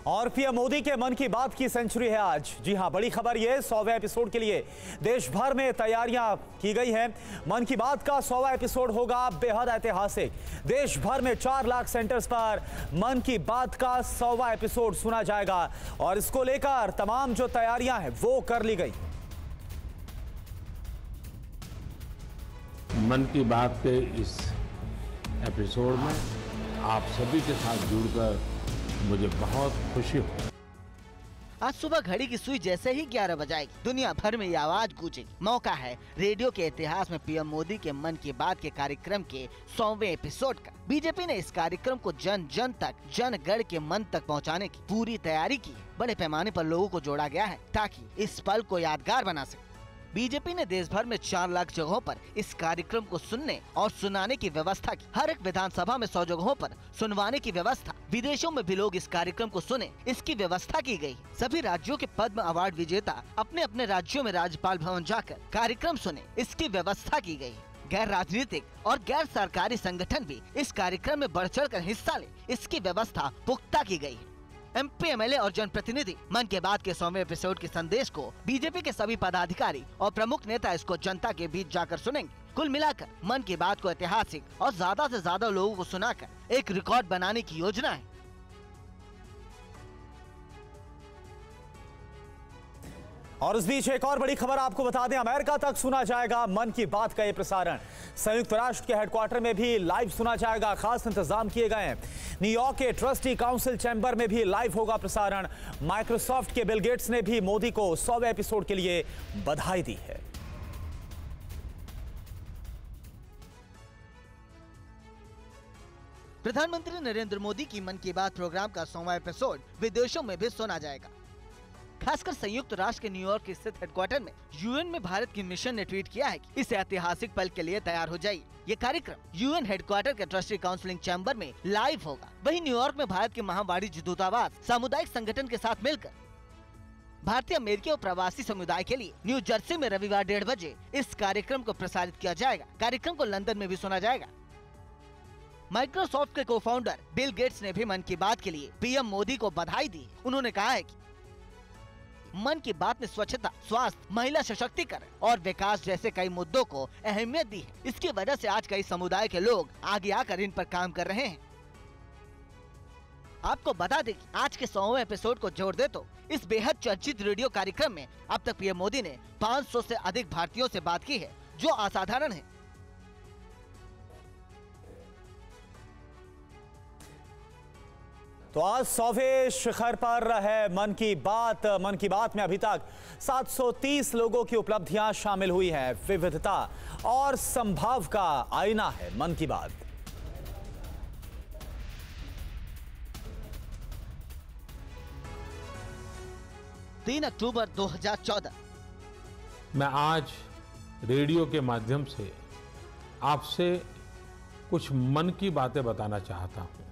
और पीएम मोदी के मन की बात की सेंचुरी है आज। जी हां, बड़ी खबर ये 100वें एपिसोड के लिए देश भर में तैयारियां की गई हैं। मन की बात का 100वां एपिसोड होगा बेहद ऐतिहासिक। देश भर में 4 लाख सेंटर्स पर मन की बात का 100वां एपिसोड सुना जाएगा और इसको लेकर तमाम जो तैयारियां हैं वो कर ली गई। मन की बात के इस एपिसोड में आप सभी के साथ जुड़कर मुझे बहुत खुशी हो। आज सुबह घड़ी की सुई जैसे ही 11 बजाएगी, दुनिया भर में ये आवाज गूंजेगी। मौका है रेडियो के इतिहास में पीएम मोदी के मन की बात के कार्यक्रम के 100वें एपिसोड का। बीजेपी ने इस कार्यक्रम को जन जन तक, जन गण के मन तक पहुंचाने की पूरी तैयारी की है। बड़े पैमाने पर लोगों को जोड़ा गया है ताकि इस पल को यादगार बना सके। बीजेपी ने देश भर में 4 लाख जगहों पर इस कार्यक्रम को सुनने और सुनाने की व्यवस्था की। हर एक विधानसभा में 100 जगहों पर सुनवाने की व्यवस्था। विदेशों में भी लोग इस कार्यक्रम को सुने, इसकी व्यवस्था की गई। सभी राज्यों के पद्म अवार्ड विजेता अपने अपने राज्यों में राज्यपाल भवन जाकर कार्यक्रम सुने, इसकी व्यवस्था की गई। गैर राजनीतिक और गैर सरकारी संगठन भी इस कार्यक्रम में बढ़ चढ़ कर हिस्सा ले, इसकी व्यवस्था पुख्ता की गई है। एमपी, एमएलए और जनप्रतिनिधि मन की बात के 100वें एपिसोड के संदेश को बीजेपी के सभी पदाधिकारी और प्रमुख नेता इसको जनता के बीच जाकर सुनेंगे। कुल मिलाकर मन की बात को ऐतिहासिक और ज्यादा से ज्यादा लोगों को सुनाकर एक रिकॉर्ड बनाने की योजना है। और इस बीच एक और बड़ी खबर आपको बता दें, अमेरिका तक सुना जाएगा मन की बात का ये प्रसारण। संयुक्त राष्ट्र के हेडक्वार्टर में भी लाइव सुना जाएगा, खास इंतजाम किए गए हैं। न्यूयॉर्क के ट्रस्टी काउंसिल चैम्बर में भी लाइव होगा प्रसारण। माइक्रोसॉफ्ट के बिल गेट्स ने भी मोदी को 100वें एपिसोड के लिए बधाई दी है। प्रधानमंत्री नरेंद्र मोदी की मन की बात प्रोग्राम का 100वां एपिसोड विदेशों में भी सुना जाएगा। खासकर संयुक्त राष्ट्र के न्यूयॉर्क स्थित हेडक्वार्टर में यूएन में भारत की मिशन ने ट्वीट किया है कि इस ऐतिहासिक पल के लिए तैयार हो जाइए। ये कार्यक्रम यूएन हेडक्वार्टर के ट्रस्टी काउंसिलिंग चैम्बर में लाइव होगा। वहीं न्यूयॉर्क में भारत के महावाणिज्य दूतावास सामुदायिक संगठन के साथ मिलकर भारतीय अमेरिकी और प्रवासी समुदाय के लिए न्यू जर्सी में रविवार 1:30 बजे इस कार्यक्रम को प्रसारित किया जाएगा। कार्यक्रम को लंदन में भी सुना जाएगा। माइक्रोसॉफ्ट के को फाउंडर बिल गेट्स ने भी मन की बात के लिए पीएम मोदी को बधाई दी। उन्होंने कहा है कि मन की बात ने स्वच्छता, स्वास्थ्य, महिला सशक्तिकरण और विकास जैसे कई मुद्दों को अहमियत दी है। इसकी वजह से आज कई समुदाय के लोग आगे आकर इन पर काम कर रहे हैं। आपको बता दें कि आज के 100वें एपिसोड को जोड़ दे तो इस बेहद चर्चित रेडियो कार्यक्रम में अब तक पीएम मोदी ने 500 से अधिक भारतीयों से बात की है, जो असाधारण है। तो आज 100वें शिखर पर है मन की बात। मन की बात में अभी तक 730 लोगों की उपलब्धियां शामिल हुई हैं। विविधता और संभाव का आईना है मन की बात। तीन अक्टूबर 2014 मैं आज रेडियो के माध्यम से आपसे कुछ मन की बातें बताना चाहता हूँ।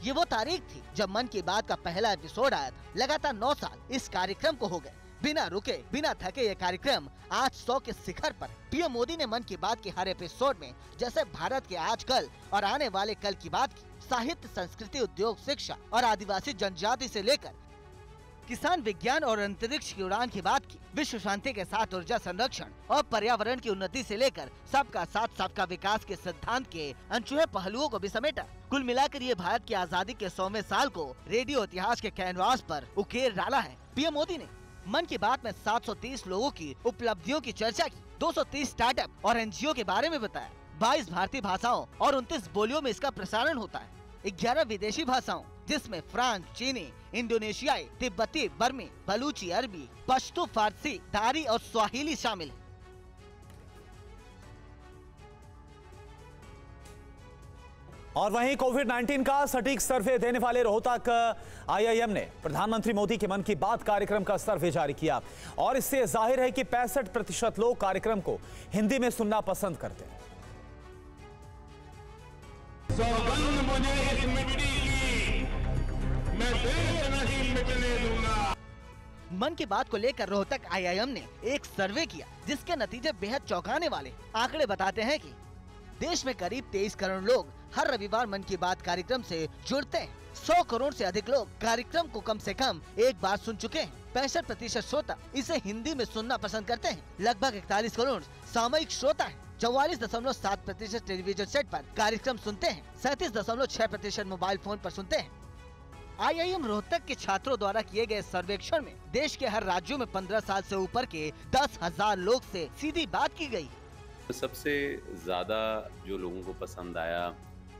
ये वो तारीख थी जब मन की बात का पहला एपिसोड आया था। लगातार 9 साल इस कार्यक्रम को हो गए। बिना रुके, बिना थके ये कार्यक्रम आज 100 के शिखर पर। पीएम मोदी ने मन की बात के हर एपिसोड में जैसे भारत के आज, कल और आने वाले कल की बात की, साहित्य, संस्कृति, उद्योग, शिक्षा और आदिवासी जनजाति से लेकर किसान, विज्ञान और अंतरिक्ष की उड़ान की बात की, विश्व शांति के साथ ऊर्जा संरक्षण और पर्यावरण की उन्नति से लेकर सबका साथ सबका विकास के सिद्धांत के अनछुए पहलुओं को भी समेटा। कुल मिलाकर ये भारत की आजादी के 100वें साल को रेडियो इतिहास के कैनवास पर उकेर डाला है। पीएम मोदी ने मन की बात में 730 लोगों की उपलब्धियों की चर्चा की, 230 स्टार्टअप और एनजीओ के बारे में बताया। 22 भारतीय भाषाओं और 29 बोलियों में इसका प्रसारण होता है। 11 विदेशी भाषाओं जिसमें फ्रांस, चीनी, इंडोनेशियाई, तिब्बती, बर्मी, बलूची, अरबी, पश्तो, फारसी, दारी और स्वाहिली शामिल है। और वहीं कोविड-19 का सटीक सर्वे देने वाले रोहतक आईआईएम ने प्रधानमंत्री मोदी के मन की बात कार्यक्रम का सर्वे जारी किया और इससे जाहिर है कि 65% लोग कार्यक्रम को हिंदी में सुनना पसंद करते हैं। सौगंध मुझे इस मिट्टी की, मैं देश नहीं मिटने दूंगा। मन की बात को लेकर रोहतक आईआईएम ने एक सर्वे किया जिसके नतीजे बेहद चौंकाने वाले। आंकड़े बताते हैं कि देश में करीब 23 करोड़ लोग हर रविवार मन की बात कार्यक्रम से जुड़ते हैं। 100 करोड़ से अधिक लोग कार्यक्रम को कम से कम एक बार सुन चुके हैं। 65% श्रोता इसे हिंदी में सुनना पसंद करते हैं। लगभग 41 करोड़ सामयिक श्रोता हैं। 44.7% टेलीविजन सेट पर कार्यक्रम सुनते हैं। 37.6% मोबाइल फोन पर सुनते हैं। IIM रोहतक के छात्रों द्वारा किए गए सर्वेक्षण में देश के हर राज्यों में 15 साल से ऊपर के 10,000 लोग से सीधी बात की गई। सबसे ज़्यादा जो लोगों को पसंद आया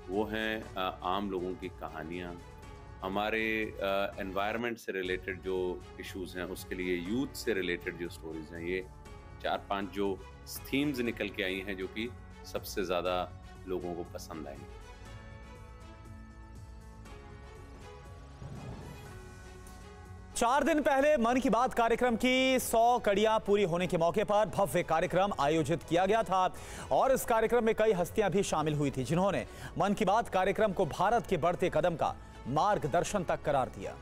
वो हैं आम लोगों की कहानियाँ, हमारे एनवायरनमेंट से रिलेटेड जो इश्यूज़ हैं उसके लिए यूथ से रिलेटेड जो स्टोरीज़ हैं, ये 4-5 जो थीम्स निकल के आई हैं जो कि सबसे ज़्यादा लोगों को पसंद आई। 4 दिन पहले मन की बात कार्यक्रम की 100 कड़ियां पूरी होने के मौके पर भव्य कार्यक्रम आयोजित किया गया था और इस कार्यक्रम में कई हस्तियां भी शामिल हुई थी जिन्होंने मन की बात कार्यक्रम को भारत के बढ़ते कदम का मार्गदर्शन तक करार दिया।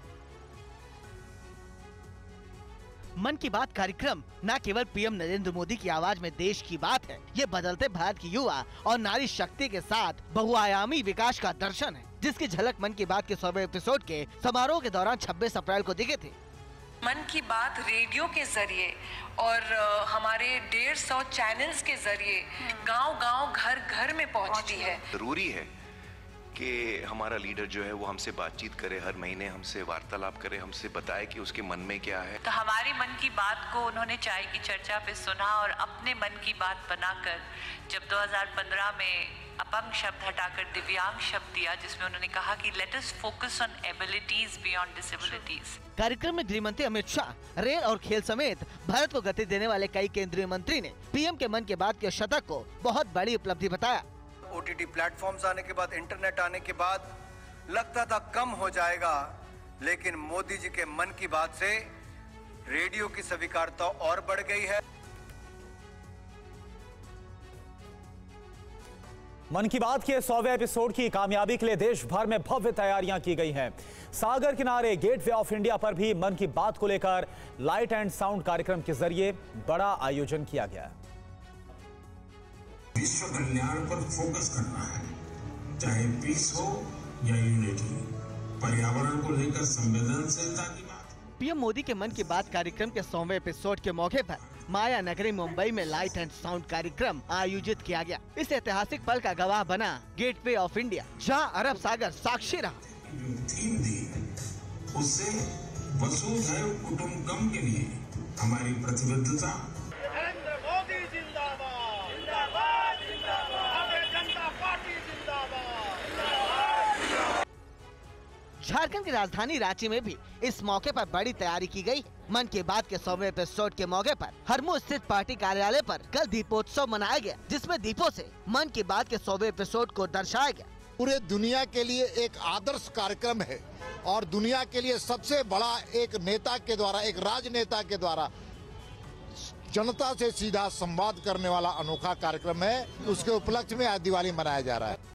मन की बात कार्यक्रम न केवल पीएम नरेंद्र मोदी की आवाज में देश की बात है, ये बदलते भारत की युवा और नारी शक्ति के साथ बहुआयामी विकास का दर्शन है, जिसकी झलक मन की बात के 100वें एपिसोड के समारोह के दौरान 26 अप्रैल को दिखे थे। मन की बात रेडियो के जरिए और हमारे 150 चैनल्स के जरिए गांव-गांव घर-घर में पहुंचती है। जरूरी है कि हमारा लीडर जो है वो हमसे बातचीत करे, हर महीने हमसे वार्तालाप करे, हमसे बताए कि उसके मन में क्या है। तो हमारी मन की बात को उन्होंने चाय की चर्चा पे सुना और अपने मन की बात बनाकर जब 2015 में अपंग शब्द हटाकर दिव्यांग शब्द दिया, जिसमें उन्होंने कहा कि let us focus on abilities beyond disabilities. कार्यक्रम में गृह मंत्री अमित शाह, रेल और खेल समेत भारत को गति देने वाले कई केंद्रीय मंत्री ने पीएम के मन की बात के शतक को बहुत बड़ी उपलब्धि बताया। OTT प्लेटफॉर्म्स आने के बाद, इंटरनेट आने के बाद लगता था कम हो जाएगा, लेकिन मोदी जी के मन की बात से रेडियो की स्वीकारता और बढ़ गई है। मन की बात के 100वें एपिसोड की कामयाबी के लिए देश भर में भव्य तैयारियां की गई हैं। सागर किनारे गेटवे ऑफ इंडिया पर भी मन की बात को लेकर लाइट एंड साउंड कार्यक्रम के जरिए बड़ा आयोजन किया गया। विश्व कल्याण पर फोकस करना है, चाहे पीस हो या यूनिटी, पर्यावरण को लेकर संवेदनशीलता की बात। पीएम मोदी के मन की बात कार्यक्रम के 100वें एपिसोड के मौके पर माया नगरी मुंबई में लाइट एंड साउंड कार्यक्रम आयोजित किया गया। इस ऐतिहासिक पल का गवाह बना गेटवे ऑफ इंडिया, जहां अरब सागर साक्षी रहा। जो थीम दी उससे वसुधैव कुटुंबकम के लिए हमारी प्रतिबद्धता। झारखंड की राजधानी रांची में भी इस मौके पर बड़ी तैयारी की गई। मन की बात के 100वें एपिसोड के मौके पर हरमू स्थित पार्टी कार्यालय पर कल दीपोत्सव मनाया गया, जिसमें दीपों से मन की बात के 100वें एपिसोड को दर्शाया गया। पूरे दुनिया के लिए एक आदर्श कार्यक्रम है और दुनिया के लिए सबसे बड़ा एक नेता के द्वारा, एक राजनेता के द्वारा जनता से सीधा संवाद करने वाला अनोखा कार्यक्रम है। उसके उपलक्ष्य में आज दिवाली मनाया जा रहा है।